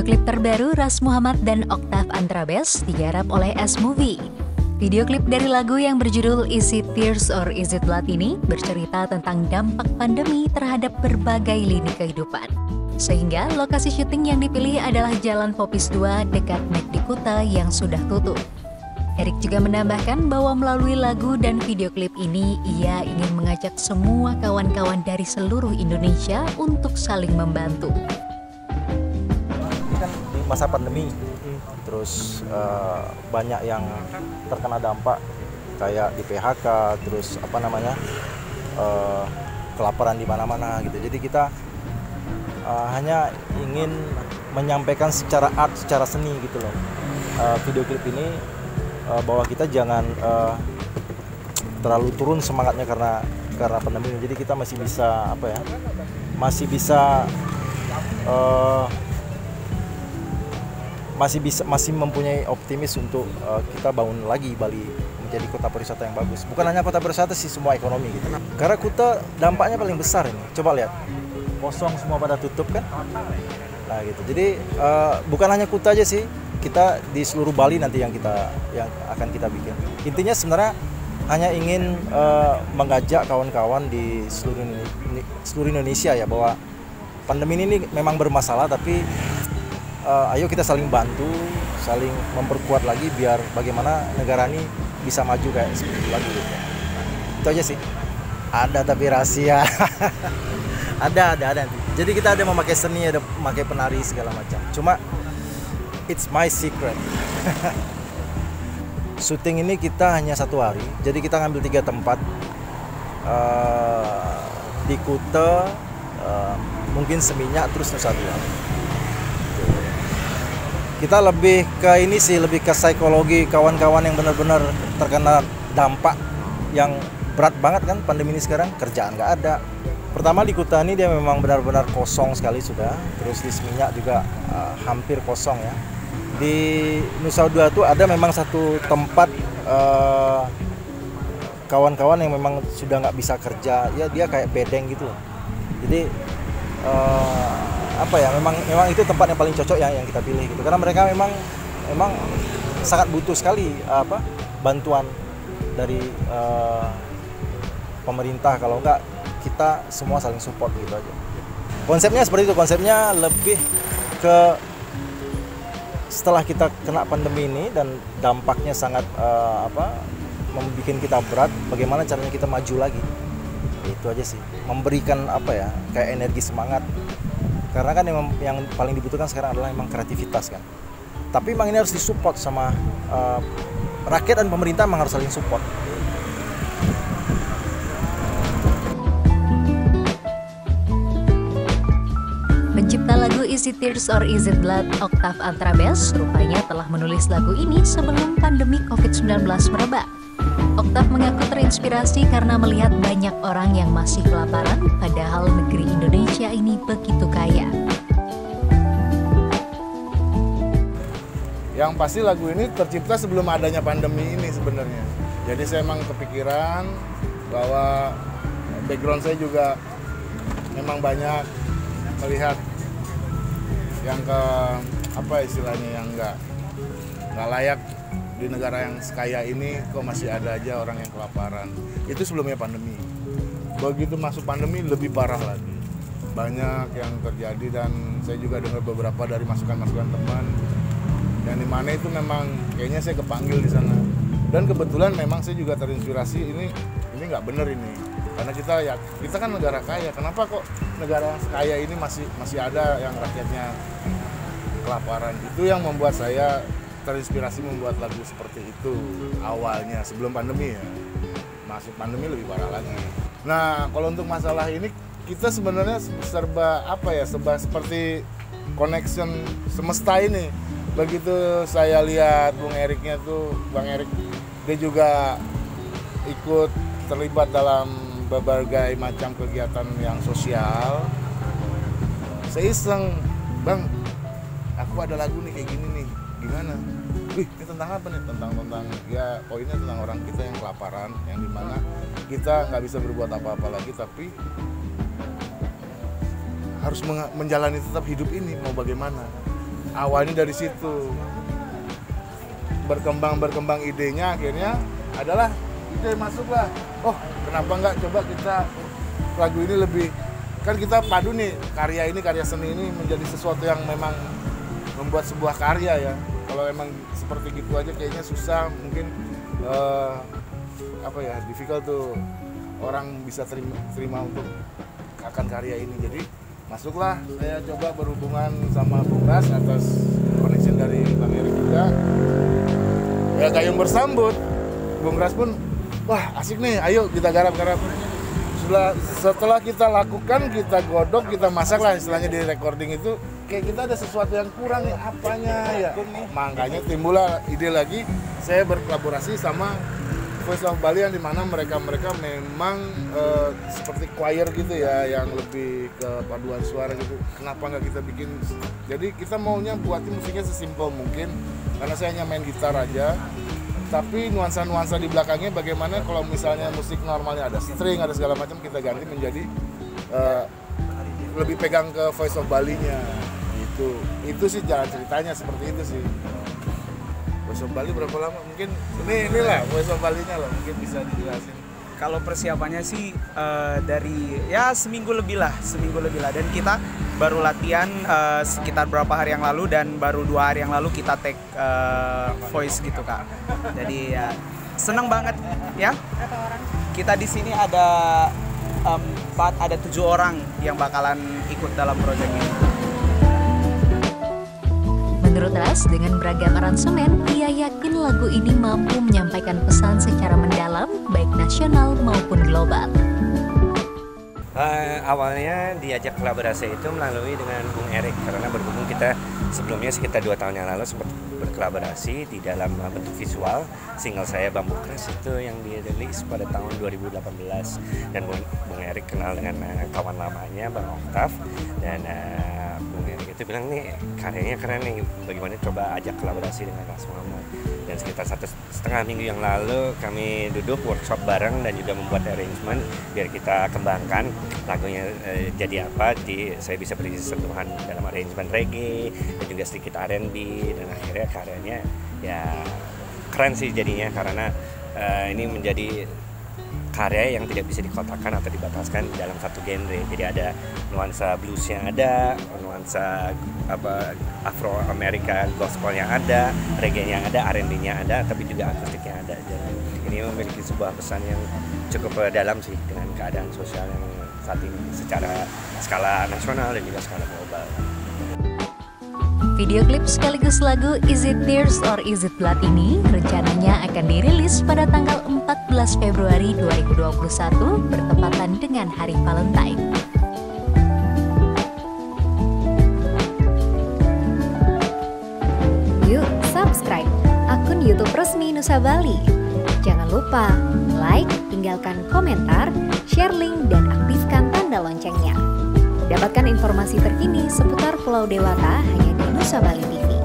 Video klip terbaru Ras Muhammad dan Octave Antrabes digarap oleh S-Movie. Video klip dari lagu yang berjudul Is It Tears or Is It Blood ini bercerita tentang dampak pandemi terhadap berbagai lini kehidupan. Sehingga lokasi syuting yang dipilih adalah Jalan Popis 2 dekat McD Kuta yang sudah tutup. Erik juga menambahkan bahwa melalui lagu dan video klip ini, ia ingin mengajak semua kawan-kawan dari seluruh Indonesia untuk saling membantu. Kan di masa pandemi, terus banyak yang terkena dampak kayak di PHK, terus kelaparan di mana-mana gitu. Jadi kita hanya ingin menyampaikan secara art, secara seni gitu loh. Video klip ini bahwa kita jangan terlalu turun semangatnya karena pandemi ini. Jadi kita masih mempunyai optimis untuk kita bangun lagi Bali menjadi kota pariwisata yang bagus. Bukan hanya kota pariwisata sih, semua ekonomi gitu. Karena Kuta dampaknya paling besar ini. Coba lihat, kosong semua pada tutup kan. Nah gitu. Jadi bukan hanya Kuta aja sih, kita di seluruh Bali nanti yang akan kita bikin. Intinya sebenarnya hanya ingin mengajak kawan-kawan di seluruh Indonesia ya, bahwa pandemi ini memang bermasalah, tapi ayo kita saling bantu, saling memperkuat lagi biar bagaimana negara ini bisa maju kayak seperti lagi gitu. Itu aja sih. Ada tapi rahasia. ada nanti. Jadi kita ada memakai seni, ada memakai penari segala macam. Cuma it's my secret. Syuting ini kita hanya 1 hari. Jadi kita ngambil 3 tempat di Kuta, mungkin Seminyak, terus Nusa Dua. Kita lebih ke psikologi kawan-kawan yang benar-benar terkena dampak yang berat banget kan pandemi ini sekarang, kerjaan nggak ada. Pertama di Kuta ini dia memang benar-benar kosong sekali sudah, terus di Seminyak juga hampir kosong ya. Di Nusa Dua tuh ada memang satu tempat kawan-kawan yang memang sudah nggak bisa kerja, ya dia kayak bedeng gitu. Jadi memang itu tempat yang paling cocok yang kita pilih gitu, karena mereka memang sangat butuh sekali bantuan dari pemerintah. Kalau enggak kita semua saling support gitu aja. Konsepnya seperti itu, konsepnya lebih ke setelah kita kena pandemi ini dan dampaknya sangat membuat kita berat, bagaimana caranya kita maju lagi. Itu aja sih, memberikan kayak energi, semangat. Karena kan yang paling dibutuhkan sekarang adalah memang kreativitas kan. Tapi memang ini harus disupport sama rakyat dan pemerintah, memang harus saling support. Pencipta lagu Is It Tears or Is It Blood, Octave Antrabes, rupanya telah menulis lagu ini sebelum pandemi COVID-19 merebak. Octave mengaku terinspirasi karena melihat banyak orang yang masih kelaparan, padahal negeri Indonesia ini begitu kaya. Yang pasti lagu ini tercipta sebelum adanya pandemi ini sebenarnya. Jadi saya emang kepikiran bahwa background saya juga memang banyak melihat yang yang nggak layak. Di negara yang sekaya ini kok masih ada aja orang yang kelaparan. Itu sebelumnya pandemi. Begitu masuk pandemi lebih parah lagi. Banyak yang terjadi, dan saya juga dengar beberapa dari masukan-masukan teman yang dimana itu memang kayaknya saya kepanggil di sana. Dan kebetulan memang saya juga terinspirasi, ini nggak bener ini. Karena kita kan negara kaya. Kenapa kok negara kaya ini masih ada yang rakyatnya kelaparan? Itu yang membuat saya terinspirasi membuat lagu seperti itu awalnya, sebelum pandemi ya. Masuk pandemi lebih parah lagi. Nah, kalau untuk masalah ini kita sebenarnya serba seperti connection semesta ini. Begitu saya lihat Bang Erik, dia juga ikut terlibat dalam berbagai macam kegiatan yang sosial. Saya iseng, Bang, aku ada lagu nih kayak gini nih, gimana? Wih, ini tentang apa nih? Tentang ya poinnya tentang orang kita yang kelaparan, yang dimana kita nggak bisa berbuat apa-apa lagi, tapi harus menjalani tetap hidup ini, mau bagaimana. awalnya dari situ. Berkembang idenya, akhirnya adalah ide masuklah. Oh, kenapa enggak coba kita lagu ini lebih, kan kita padu nih karya seni ini menjadi sesuatu yang memang membuat sebuah karya ya. Kalau emang seperti gitu aja kayaknya susah, mungkin difficult tuh orang bisa terima untuk akan karya ini. Jadi masuklah, saya coba berhubungan sama Bung Ras atas connection dari Bang Erik juga. Ya gayung bersambut, Bung Ras pun, wah asik nih, ayo kita garap-garap. Setelah kita lakukan, kita godok, kita masak lah istilahnya di recording itu, kayak kita ada sesuatu yang kurang nih, apanya ya. Makanya timbullah ide lagi, saya berkolaborasi sama Voice of Bali yang dimana mereka memang seperti choir gitu ya, yang lebih ke paduan suara gitu. Kenapa nggak kita bikin? Jadi kita maunya buatin musiknya sesimpel mungkin, karena saya hanya main gitar aja. Tapi nuansa-nuansa di belakangnya bagaimana kalau misalnya musik normalnya ada string, ada segala macam, kita ganti menjadi lebih pegang ke Voice of Bali-nya gitu. Itu sih jalan ceritanya seperti itu sih. Voice of Bali berapa lama? Mungkin inilah Voice of Bali-nya lah, mungkin bisa dijelasin. Kalau persiapannya sih dari ya seminggu lebih lah, dan kita baru latihan sekitar berapa hari yang lalu, dan baru 2 hari yang lalu kita take voice gitu Kak. Jadi ya seneng banget ya. Kita di sini ada 7 orang yang bakalan ikut dalam proyek ini. Menurut Ras, dengan beragam aransemen, ia yakin lagu ini mampu menyampaikan pesan secara mendalam, baik nasional maupun global. Awalnya diajak kolaborasi itu melalui dengan Bung Erik, karena berhubung kita sebelumnya sekitar 2 tahun yang lalu sempat berkolaborasi di dalam bentuk visual. Single saya Bambu Keras itu yang dirilis pada tahun 2018, dan Bung Erik kenal dengan kawan lamanya Bang Octave, dan Bung Erik itu bilang nih karyanya keren nih, bagaimana coba ajak kolaborasi dengan Ras Muhammad. Dan sekitar 1,5 minggu yang lalu kami duduk workshop bareng dan juga membuat arrangement biar kita kembangkan lagunya jadi apa. Saya bisa beri sentuhan dalam arrangement reggae dan juga sedikit R&B, dan akhirnya karyanya ya keren sih jadinya, karena ini menjadi karya yang tidak bisa dikotakkan atau dibataskan dalam satu genre. Jadi ada nuansa bluesnya, ada nuansa Afro Amerika gospelnya, ada reggae-nya, ada R&B-nya, ada, tapi juga akustiknya ada. Jadi ini memiliki sebuah pesan yang cukup dalam sih dengan keadaan sosial yang saat ini secara skala nasional dan juga skala global. Video klip sekaligus lagu Is It Tears or Is It Blood ini rencananya akan dirilis pada tanggal 14 Februari 2021 bertepatan dengan Hari Valentine. Yuk subscribe akun YouTube resmi Nusa Bali. Jangan lupa like, tinggalkan komentar, share link, dan aktifkan tanda loncengnya. Dapatkan informasi terkini seputar Pulau Dewata hanya di Nusa Bali TV.